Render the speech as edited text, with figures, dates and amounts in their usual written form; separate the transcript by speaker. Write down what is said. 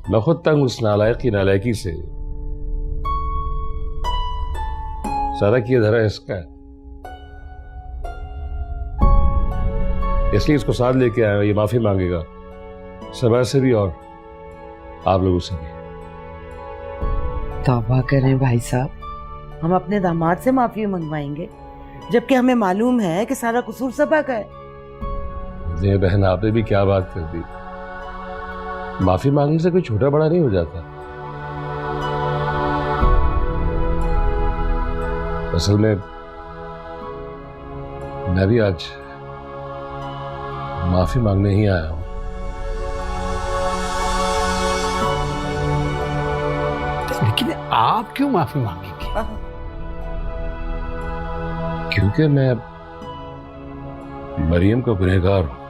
Speaker 1: मैं खुद तंग उस नालायक की नालायकी से। सारा किया धरा इसका है, इसलिए इसको साथ लेके आया। ये माफी मांगेगा सभा से भी और आप लोगों से भी।
Speaker 2: तौबा करें भाई साहब, हम अपने दामाद से माफी मंगवाएंगे जबकि हमें मालूम है कि सारा कसूर सभा का है।
Speaker 1: ये बहन आपने भी क्या बात कर दी। माफी मांगने से कोई छोटा बड़ा नहीं हो जाता। असल में मैं भी आज माफी मांगने ही आया हूं।
Speaker 3: लेकिन आप क्यों माफी मांगेंगे?
Speaker 1: क्योंकि मैं मरियम का गुनहगार हूं।